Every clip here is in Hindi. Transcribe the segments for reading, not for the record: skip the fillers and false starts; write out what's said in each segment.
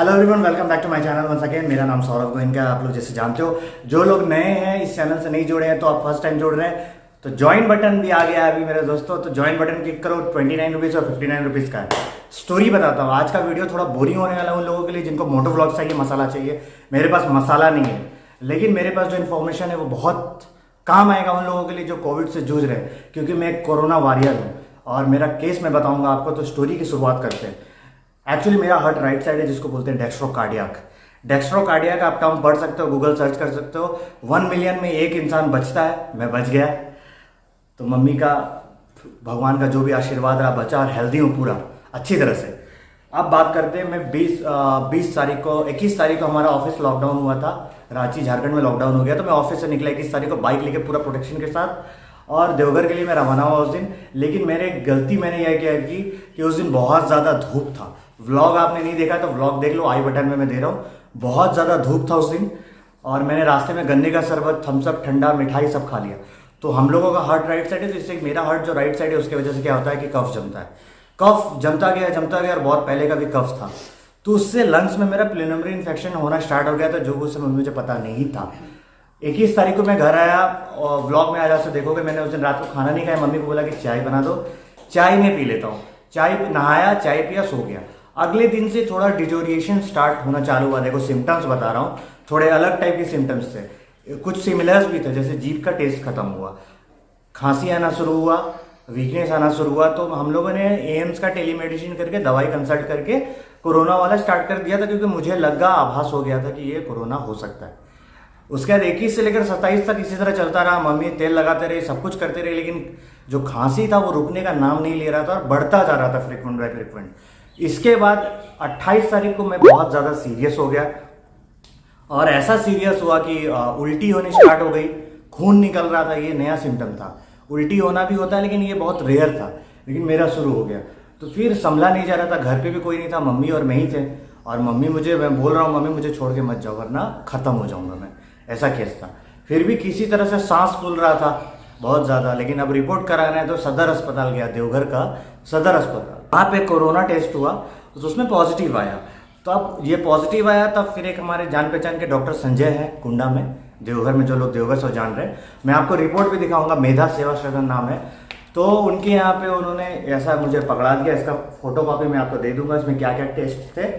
Hello everyone, welcome back to my channel once again. मेरा नाम सौरभ गोयनका। आप लोग जैसे जानते हो, जो लोग नए हैं इस चैनल से नहीं जुड़े हैं तो आप फर्स्ट टाइम जुड़ रहे हैं तो ज्वाइन बटन भी आ गया है अभी मेरे दोस्तों। तो ज्वाइन बटन क्लिक करो। 29 रुपीज़ और 59 रुपीज़ का है। स्टोरी बताता हूँ, आज का वीडियो थोड़ा बोरिंग होने वाला है उन लोगों के लिए जिनको मोटो व्लॉग चाहिए, मसाला चाहिए। मेरे पास मसाला नहीं है, लेकिन मेरे पास जो इन्फॉर्मेशन है वो बहुत काम आएगा उन लोगों के लिए जो कोविड से जूझ रहे हैं, क्योंकि मैं एक कोरोना वॉरियर हूँ और मेरा केस मैं बताऊंगा आपको। तो स्टोरी की शुरुआत करते हैं। एक्चुअली मेरा हार्ट राइट साइड है जिसको बोलते हैं डेक्स्ट्रोकार्डियक। डेक्स्ट्रोकार्डियक आप टर्म पढ़ सकते हो, गूगल सर्च कर सकते हो। 1 मिलियन में एक इंसान बचता है, मैं बच गया। तो मम्मी का, भगवान का जो भी आशीर्वाद रहा, बचा और हेल्दी हूँ पूरा अच्छी तरह से। अब बात करते हैं, मैं 21 तारीख को हमारा ऑफिस लॉकडाउन हुआ था। रांची झारखंड में लॉकडाउन हो गया तो मैं ऑफिस से निकला 21 तारीख को बाइक लेके पूरा प्रोटेक्शन के साथ, और देवघर के लिए मैं रवाना हुआ उस दिन। लेकिन गलती मैंने यह किया कि उस दिन बहुत ज़्यादा धूप था। व्लॉग आपने नहीं देखा तो व्लॉग देख लो, आई बटन में मैं दे रहा हूँ। बहुत ज़्यादा धूप था उस दिन और मैंने रास्ते में गन्ने का शरबत, थम्सअप, ठंडा, मिठाई सब खा लिया। तो हम लोगों का हार्ट राइट साइड है, तो इससे मेरा हार्ट जो राइट साइड है उसकी वजह से क्या होता है कि कफ जमता है। कफ जमता गया और बहुत पहले का भी कफ था, तो उससे लंग्स में मेरा प्लूमोनरी इन्फेक्शन होना स्टार्ट हो गया था, जो उस समय मुझे पता नहीं था। 21 तारीख को मैं घर आया और व्लॉग में आ जाकर देखोगे मैंने उस दिन रात को खाना नहीं खाया। मम्मी को बोला कि चाय बना दो, चाय में पी लेता हूँ। चाय नहाया, चाय पिया, सो गया। अगले दिन से थोड़ा डिजोरिएशन स्टार्ट होना चालू हुआ। देखो सिम्टम्स बता रहा हूँ, थोड़े अलग टाइप के सिम्टम्स थे, कुछ सिमिलर्स भी थे। जैसे जीभ का टेस्ट खत्म हुआ, खांसी आना शुरू हुआ, वीकनेस आना शुरू हुआ। तो हम लोगों ने एम्स का टेलीमेडिसिन करके दवाई कंसल्ट करके कोरोना वाला स्टार्ट कर दिया था, क्योंकि मुझे लगा, आभास हो गया था कि ये कोरोना हो सकता है। उसके बाद 21 से लेकर 27 तक इसी तरह चलता रहा। मम्मी तेल लगाते रहे, सब कुछ करते रहे, लेकिन जो खांसी था वो रुकने का नाम नहीं ले रहा था और बढ़ता जा रहा था फ्रिक्वेंट बाय फ्रिक्वेंट। इसके बाद 28 तारीख को मैं बहुत ज़्यादा सीरियस हो गया और ऐसा सीरियस हुआ कि उल्टी होनी स्टार्ट हो गई, खून निकल रहा था। ये नया सिम्टम था। उल्टी होना भी होता है लेकिन ये बहुत रेयर था, लेकिन मेरा शुरू हो गया। तो फिर संभला नहीं जा रहा था, घर पे भी कोई नहीं था, मम्मी और मैं ही थे। और मैं बोल रहा हूँ मम्मी मुझे छोड़ के मत जाओ वरना खत्म हो जाऊंगा मैं, ऐसा केस था। फिर भी किसी तरह से सांस फूल रहा था बहुत ज़्यादा। लेकिन अब रिपोर्ट कराना है तो सदर अस्पताल गया, देवघर का सदर अस्पताल। वहाँ पे कोरोना टेस्ट हुआ तो उसमें पॉजिटिव आया। तो अब ये पॉजिटिव आया, तब फिर एक हमारे जान पहचान के डॉक्टर संजय हैं कुंडा में, देवघर में। जो लोग देवघर से जान रहे हैं, मैं आपको रिपोर्ट भी दिखाऊंगा, मेधा सेवा सदन नाम है। तो उनके यहाँ पे उन्होंने ऐसा मुझे पकड़ा दिया। इसका फोटो कॉपी मैं आपको दे दूंगा, इसमें क्या क्या टेस्ट थे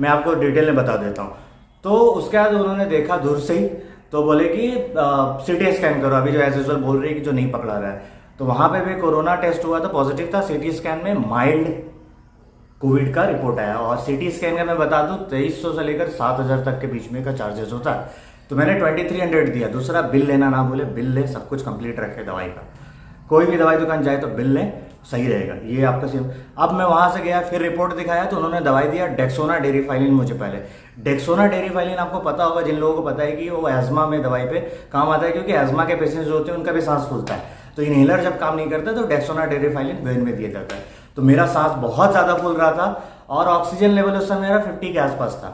मैं आपको डिटेल में बता देता हूँ। तो उसके बाद उन्होंने देखा दूर से ही, तो बोले कि सीटी स्कैन करो। अभी जो एज यूजुअल बोल रही है कि जो नहीं पकड़ा रहा है, तो वहाँ पे भी कोरोना टेस्ट हुआ था, पॉजिटिव था। सीटी स्कैन में माइल्ड कोविड का रिपोर्ट आया। और सीटी स्कैन का मैं बता दूं 2300 से लेकर 7000 तक के बीच में का चार्जेस होता है। तो मैंने 2300 दिया। दूसरा, बिल लेना ना भूले, बिल ले, सब कुछ कंप्लीट रखे दवाई का। कोई भी दवाई दुकान जाए तो बिल लें, सही रहेगा ये आपका सेम। अब मैं वहां से गया, फिर रिपोर्ट दिखाया तो उन्होंने दवाई दिया डेक्सोना डेरिफाइलिन मुझे पहले। डेक्सोना डेरिफाइलिन आपको पता होगा, जिन लोगों को पता है कि वो एज्मा में दवाई पे काम आता है, क्योंकि एज्मा के पेशेंट्स जो होते हैं उनका भी सांस फूलता है। तो इनहेलर जब काम नहीं करता तो डेक्सोना डेरिफाइलिन वेन में दिया जाता है। तो मेरा सांस बहुत ज़्यादा फूल रहा था और ऑक्सीजन लेवल उस समय मेरा 50 के आसपास था।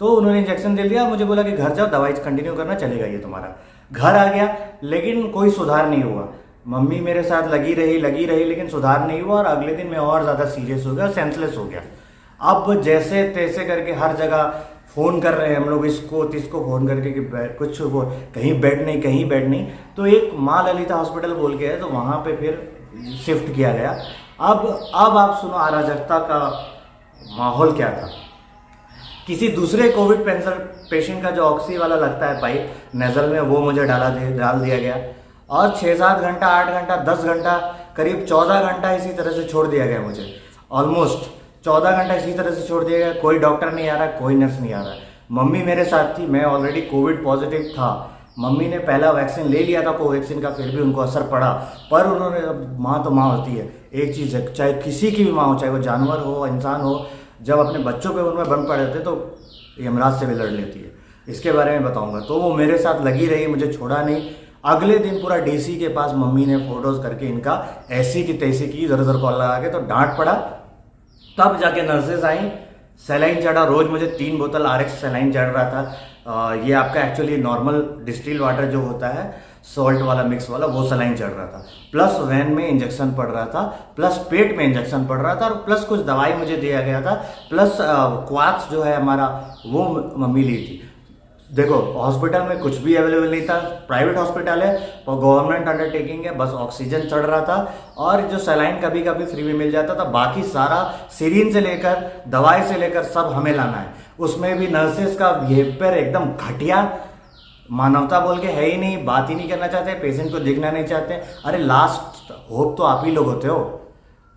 तो उन्होंने इंजेक्शन दे दिया, मुझे बोला कि घर जाओ, दवाई कंटिन्यू करना, चलेगा ये तुम्हारा। घर आ गया लेकिन कोई सुधार नहीं हुआ। मम्मी मेरे साथ लगी रही लेकिन सुधार नहीं हुआ। और अगले दिन मैं और ज़्यादा सीरियस हो गया, सेंसलेस हो गया। अब जैसे तैसे करके हर जगह फ़ोन कर रहे हैं हम लोग, इसको तिसको फ़ोन करके कि कुछ कहीं बेड नहीं। तो एक माँ ललिता हॉस्पिटल बोल के है, तो वहाँ पे फिर शिफ्ट किया गया। अब आप सुनो अराजकता का माहौल क्या था। किसी दूसरे कोविड पेशेंट का जो ऑक्सी वाला लगता है पाइप नेजल में, वो मुझे डाल दिया गया और 6-7 घंटा, 8 घंटा, 10 घंटा, करीब 14 घंटा इसी तरह से छोड़ दिया गया मुझे। ऑलमोस्ट 14 घंटा इसी तरह से छोड़ दिया गया। कोई डॉक्टर नहीं आ रहा, कोई नर्स नहीं आ रहा। मम्मी मेरे साथ थी, मैं ऑलरेडी कोविड पॉजिटिव था। मम्मी ने पहला वैक्सीन ले लिया था कोवैक्सीन का, फिर भी उनको असर पड़ा। पर उन्होंने, माँ तो माँ होती है, एक चीज़ है, चाहे किसी की भी माँ हो, चाहे वो जानवर हो, इंसान हो, जब अपने बच्चों पे उनमें बन पड़े थे तो यमराज से भी लड़ लेती है। इसके बारे में बताऊंगा। तो वो मेरे साथ लगी रही, मुझे छोड़ा नहीं। अगले दिन पूरा डीसी के पास मम्मी ने फोटोज करके इनका ऐसी की तैसी की, इधर उधर कॉल लगा के, तो डांट पड़ा। तब जाके नर्सेज आई, सैलाइन चढ़ा। रोज मुझे 3 बोतल RX सैलाइन चढ़ रहा था। ये आपका एक्चुअली नॉर्मल डिस्टिल वाटर जो होता है, सॉल्ट वाला मिक्स वाला, वो सलाइन चढ़ रहा था, प्लस वैन में इंजेक्शन पड़ रहा था, प्लस पेट में इंजेक्शन पड़ रहा था, और प्लस कुछ दवाई मुझे दिया गया था, प्लस क्वार्ट्स जो है हमारा वो मम्मी ली थी। देखो हॉस्पिटल में कुछ भी अवेलेबल नहीं था, प्राइवेट हॉस्पिटल है और गवर्नमेंट अंडरटेकिंग है, बस ऑक्सीजन चढ़ रहा था और जो सलाइन कभी कभी फ्री में मिल जाता था, बाकी सारा सीरीन से लेकर दवाई से लेकर सब हमें लाना है। उसमें भी नर्सेस का बिहेवियर एकदम घटिया, मानवता बोल के है ही नहीं, बात ही नहीं करना चाहते, पेशेंट को देखना नहीं चाहते। अरे लास्ट होप तो आप ही लोग होते हो,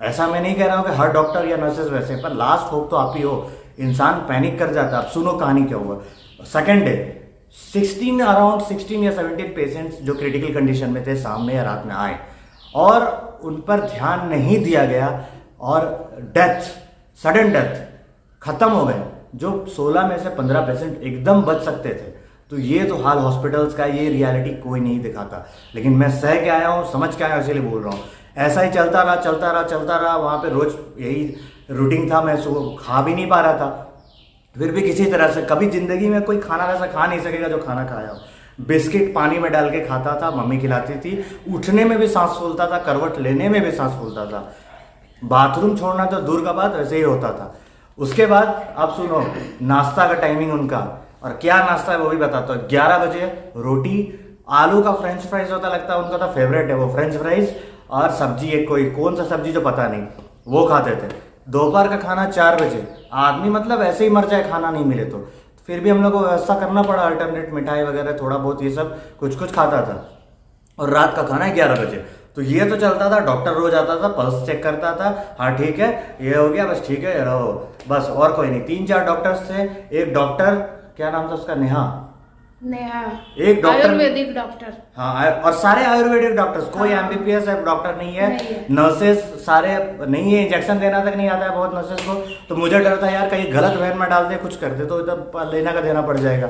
ऐसा मैं नहीं कह रहा हूँ कि हर डॉक्टर या नर्सेस वैसे, पर लास्ट होप तो आप ही हो। इंसान पैनिक कर जाता है। अब सुनो कहानी क्या हुआ। सेकेंड डे 16 या 17 पेशेंट्स जो क्रिटिकल कंडीशन में थे सामने या रात में आए और उन पर ध्यान नहीं दिया गया और सडन डेथ खत्म हो गए। जो 16 में से 15 पेशेंट एकदम बच सकते थे। तो ये तो हाल हॉस्पिटल्स का, ये रियलिटी कोई नहीं दिखाता, लेकिन मैं सह के आया हूँ, समझ के आया हूँ, इसीलिए बोल रहा हूँ। ऐसा ही चलता रहा। वहाँ पे रोज यही रूटीन था, मैं सुबह खा भी नहीं पा रहा था, फिर भी किसी तरह से, कभी जिंदगी में कोई खाना वैसा खा नहीं सकेगा जो खाना खाया हो। बिस्किट पानी में डाल के खाता था, मम्मी खिलाती थी, उठने में भी सांस फूलता था, करवट लेने में भी सांस फूलता था, बाथरूम छोड़ना तो दूर का बात, वैसे ही होता था। उसके बाद अब सुनो नाश्ता का टाइमिंग उनका, और क्या नाश्ता है वो भी बताता हूँ। 11 बजे रोटी, आलू का फ्रेंच फ्राइज होता, लगता है उनका तो फेवरेट है वो फ्रेंच फ्राइज, और सब्जी एक कोई कौन सा सब्जी जो पता नहीं, वो खाते थे। दोपहर का खाना 4 बजे। आदमी मतलब ऐसे ही मर जाए खाना नहीं मिले तो, फिर भी हम लोग को व्यवस्था करना पड़ा, अल्टरनेट मिठाई वगैरह थोड़ा बहुत ये सब कुछ खाता था। और रात का खाना 11 बजे। तो ये तो चलता था, डॉक्टर रोज आता था, पल्स चेक करता था, हाँ ठीक है ये हो गया, बस ठीक है रहो, बस और कोई नहीं। 3-4 डॉक्टर्स थे। एक डॉक्टर, क्या नाम था उसका, नेहा, एक डॉक्टर, आयुर्वेदिक डॉक्टर, हाँ, और सारे आयुर्वेदिक डॉक्टर्स, कोई एमबीबीएस डॉक्टर नहीं है। नर्सेस सारे नहीं है, इंजेक्शन देना तक नहीं आता है बहुत नर्सेस को। तो मुझे डर था यार कहीं गलत वैन में डाल दे, कुछ कर दे तो इधर लेना का देना पड़ जाएगा।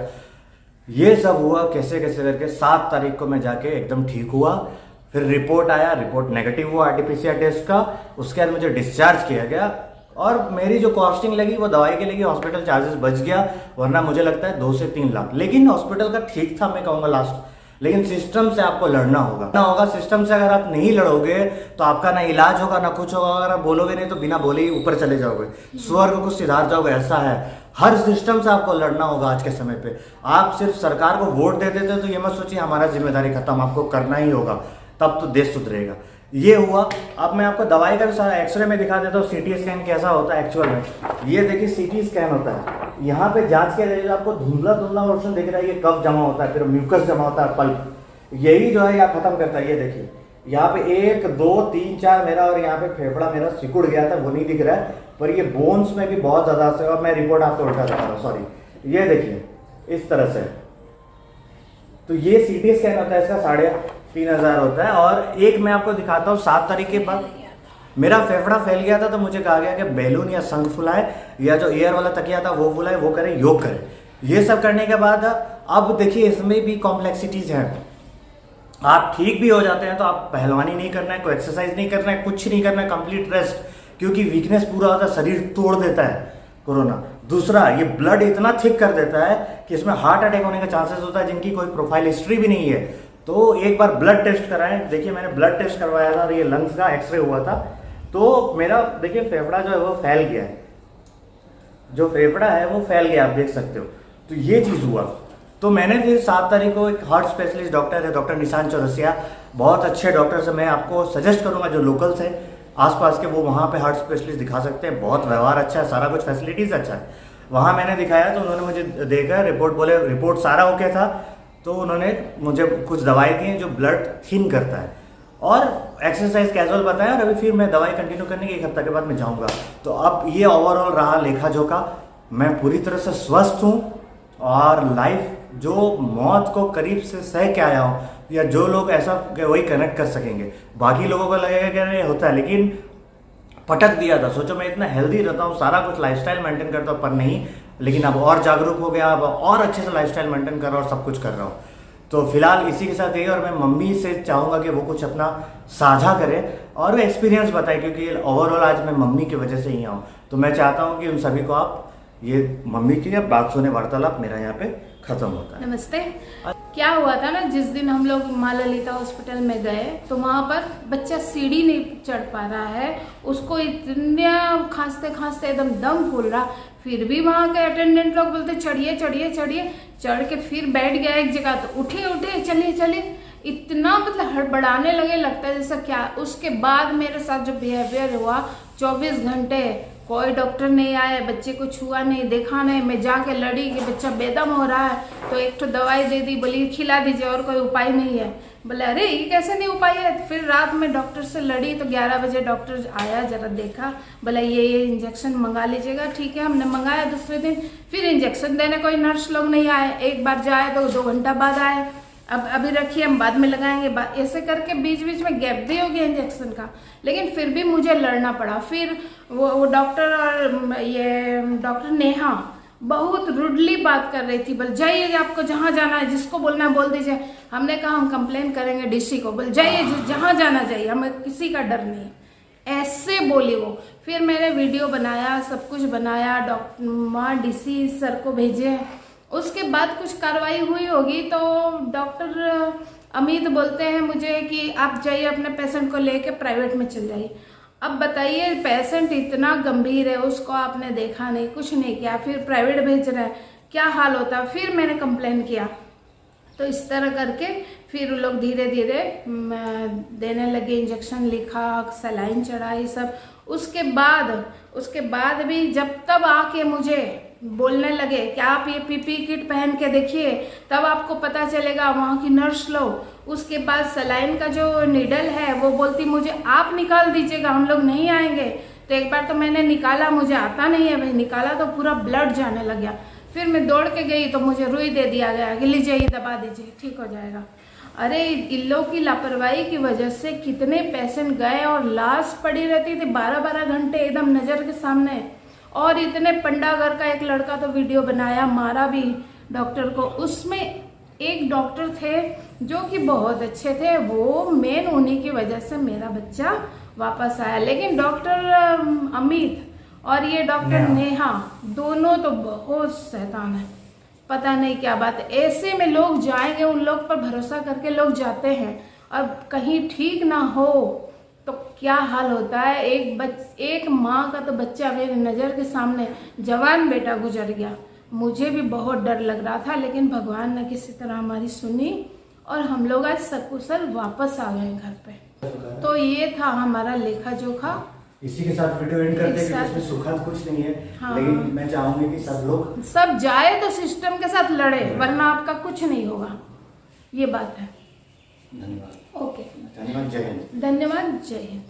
ये सब हुआ कैसे करके 7 तारीख को मैं जाके एकदम ठीक हुआ। फिर रिपोर्ट आया, रिपोर्ट नेगेटिव हुआ आरटीपीसीआर टेस्ट का। उसके बाद मुझे डिस्चार्ज किया गया और मेरी जो कॉस्टिंग लगी वो दवाई के लगी, हॉस्पिटल चार्जेस बच गया, वरना मुझे लगता है 2 से 3 लाख। लेकिन हॉस्पिटल का ठीक था मैं कहूँगा लास्ट, लेकिन सिस्टम से आपको लड़ना होगा। सिस्टम से अगर आप नहीं लड़ोगे तो आपका ना इलाज होगा ना कुछ होगा। अगर आप बोलोगे नहीं तो बिना बोले ही ऊपर चले जाओगे, स्वर्ग को सिधार जाओगे, ऐसा है। हर सिस्टम से आपको लड़ना होगा आज के समय पे। आप सिर्फ सरकार को वोट दे देते तो ये मत सोचिए हमारा जिम्मेदारी खत्म, आपको करना ही होगा, तब तो देश सुधरेगा। ये हुआ। अब मैं आपको दवाई का भी सारा एक्सरे में दिखा देता हूँ, सीटी स्कैन कैसा होता है एक्चुअल में। ये देखिए सीटी स्कैन होता है, यहाँ पे जांच किया जाएगा, आपको धुंधला पोर्शन दिख रहा है, ये कब जमा होता है, फिर म्यूकस जमा होता है, पल्प, यही जो है यहाँ खत्म करता है। ये देखिए यहाँ पे 1 2 3 4 मेरा, और यहाँ पे फेफड़ा मेरा सिकुड़ गया था, वो नहीं दिख रहा है, पर ये बोन्स में भी बहुत ज्यादा से। और मैं रिपोर्ट आपको उल्टा दिखा रहा हूँ, सॉरी, ये देखिए इस तरह से। तो ये सीटी स्कैन होता है, इसका 3,500 होता है। और एक मैं आपको दिखाता हूँ, 7 तारीख के बाद मेरा फेफड़ा फैल गया था, तो मुझे कहा गया कि बैलून या शंख फुलाए, या जो एयर वाला तकिया था वो फुलाए, वो करे, योग करे। ये सब करने के बाद अब देखिए इसमें भी कॉम्प्लेक्सिटीज हैं। आप ठीक भी हो जाते हैं तो आप पहलवानी नहीं करना है, कोई एक्सरसाइज नहीं करना है, कुछ नहीं करना है, कंप्लीट रेस्ट, क्योंकि वीकनेस पूरा होता है, शरीर तोड़ देता है कोरोना। दूसरा, ये ब्लड इतना थिक कर देता है कि इसमें हार्ट अटैक होने का चांसेस होता है, जिनकी कोई प्रोफाइल हिस्ट्री भी नहीं है। तो एक बार ब्लड टेस्ट कराएं। देखिए मैंने ब्लड टेस्ट करवाया था और ये लंग्स का एक्सरे हुआ था, तो मेरा देखिए फेफड़ा जो है वो फैल गया है, जो फेफड़ा है वो फैल गया, आप देख सकते हो। तो ये चीज़ हुआ। तो मैंने फिर 7 तारीख को एक हार्ट स्पेशलिस्ट डॉक्टर है, डॉक्टर निशान चौरसिया, बहुत अच्छे डॉक्टर से, मैं आपको सजेस्ट करूंगा जो लोकल्स है आसपास के, वो वहाँ पे हार्ट स्पेशलिस्ट दिखा सकते हैं। बहुत व्यवहार अच्छा है, सारा कुछ फैसिलिटीज अच्छा है। वहाँ मैंने दिखाया तो उन्होंने मुझे देखा, रिपोर्ट बोले रिपोर्ट सारा ओके था, तो उन्होंने मुझे कुछ दवाई दी जो ब्लड थिन करता है, और एक्सरसाइज कैजुअल बताया। और अभी फिर मैं दवाई कंटिन्यू करने के 1 हफ्ते के बाद मैं जाऊँगा। तो अब ये ओवरऑल रहा लेखा जोखा। मैं पूरी तरह से स्वस्थ हूँ, और लाइफ जो मौत को करीब से सह के आया हूँ, या जो लोग ऐसा वही कनेक्ट कर सकेंगे। बाकी लोगों को लगेगा कि नहीं होता है, लेकिन पटक दिया था। सोचो मैं इतना हेल्दी रहता हूँ, सारा कुछ लाइफस्टाइल मेंटेन करता हूँ, पर नहीं, लेकिन अब और जागरूक हो गया, अब और अच्छे से लाइफस्टाइल मेंटेन कर रहा हूँ और सब कुछ कर रहा हूँ। तो फिलहाल इसी के साथ यही, और मैं मम्मी से चाहूँगा कि वो कुछ अपना साझा करें और एक्सपीरियंस बताएं, क्योंकि ओवरऑल आज मैं मम्मी की वजह से ही आऊँ। तो मैं चाहता हूँ कि उन सभी को आप ये मम्मी की बात सुने वार्तालाप मेरा यहाँ पे खत्म होता है। नमस्ते। क्या हुआ था ना, जिस दिन हम लोग माँ ललिता हॉस्पिटल में गए तो वहाँ पर बच्चा सीढ़ी नहीं चढ़ पा रहा है, उसको इतना खांसते खांसते एकदम दम फूल रहा, फिर भी वहाँ के अटेंडेंट लोग बोलते चढ़िए चढ़िए चढ़िए, चढ़ के फिर बैठ गया एक जगह, तो उठे उठे चलिए चलिए, इतना मतलब हड़बड़ाने लगे, लगता है जैसा क्या। उसके बाद मेरे साथ जो बिहेवियर हुआ, 24 घंटे कोई डॉक्टर नहीं आया, बच्चे को छुआ नहीं, देखा नहीं, मैं जाके लड़ी कि बच्चा बेदम हो रहा है, तो एक तो दवाई दे दी, बोली खिला दीजिए और कोई उपाय नहीं है। बोले अरे ये कैसे नहीं उपाय है। फिर रात में डॉक्टर से लड़ी तो 11 बजे डॉक्टर आया, जरा देखा, बोला ये इंजेक्शन मंगा लीजिएगा। ठीक है, हमने मंगाया। दूसरे दिन फिर इंजेक्शन देने कोई नर्स लोग नहीं आए, एक बार जाए तो 2 घंटा बाद आए, अब अभी रखिए हम बाद में लगाएंगे, ऐसे करके बीच बीच में गैप भी हो गया इंजेक्शन का। लेकिन फिर भी मुझे लड़ना पड़ा। फिर वो डॉक्टर और ये डॉक्टर नेहा बहुत रूडली बात कर रही थी, बोल जाइए आपको जहाँ जाना है, जिसको बोलना है बोल दीजिए। हमने कहा हम कंप्लेन करेंगे डीसी को, बोल जाइए जहाँ जाना चाहिए, हमें किसी का डर नहीं, ऐसे बोली वो। फिर मैंने वीडियो बनाया, सब कुछ बनाया, डॉक्टर वहाँ डीसी सर को भेजे। उसके बाद कुछ कार्रवाई हुई होगी तो डॉक्टर अमित बोलते हैं मुझे कि आप जाइए अपने पेशेंट को लेके प्राइवेट में चल जाइए। अब बताइए, पेशेंट इतना गंभीर है, उसको आपने देखा नहीं, कुछ नहीं किया, फिर प्राइवेट भेज रहे हैं, क्या हाल होता। फिर मैंने कंप्लेन किया, तो इस तरह करके फिर लोग धीरे धीरे देने लगे, इंजेक्शन लिखा, सलाइन चढ़ाई सब। उसके बाद भी जब तब आके मुझे बोलने लगे कि आप ये पीपी किट पहन के देखिए, तब आपको पता चलेगा, वहाँ की नर्स लोग। उसके बाद सलाइन का जो नीडल है वो बोलती मुझे आप निकाल दीजिएगा, हम लोग नहीं आएंगे। तो एक बार तो मैंने निकाला, मुझे आता नहीं है भाई, निकाला तो पूरा ब्लड जाने लग गया। फिर मैं दौड़ के गई तो मुझे रुई दे दिया गया कि लीजिए ये दबा दीजिए, ठीक हो जाएगा। अरे इन लोग की लापरवाही की वजह से कितने पेशेंट गए और लाश पड़ी रहती थी 12-12 घंटे एकदम नजर के सामने। और इतने पंडागर का एक लड़का तो वीडियो बनाया, मारा भी डॉक्टर को। उसमें एक डॉक्टर थे जो कि बहुत अच्छे थे, वो मेन उन्हीं की वजह से मेरा बच्चा वापस आया। लेकिन डॉक्टर अमित और ये डॉक्टर नेहा दोनों तो बहुत शैतान है, पता नहीं क्या बात है। ऐसे में लोग जाएंगे, उन लोग पर भरोसा करके लोग जाते हैं, और कहीं ठीक ना हो तो क्या हाल होता है। एक माँ का तो बच्चा मेरे नज़र के सामने जवान बेटा गुजर गया। मुझे भी बहुत डर लग रहा था, लेकिन भगवान ने किसी तरह हमारी सुनी और हम लोग आज सकुशल वापस आ गए घर पे। तो ये था हमारा लेखा जोखा। इसी के साथ वीडियो एंड करते हैं क्योंकि इसमें सुखद कुछ नहीं है। हाँ। लेकिन मैं चाहूंगी कि सब जाए तो सिस्टम के साथ लड़े, वरना आपका कुछ नहीं होगा, ये बात है। धन्यवाद। ओके, धन्यवाद, जय हिंद। धन्यवाद, जय हिंद।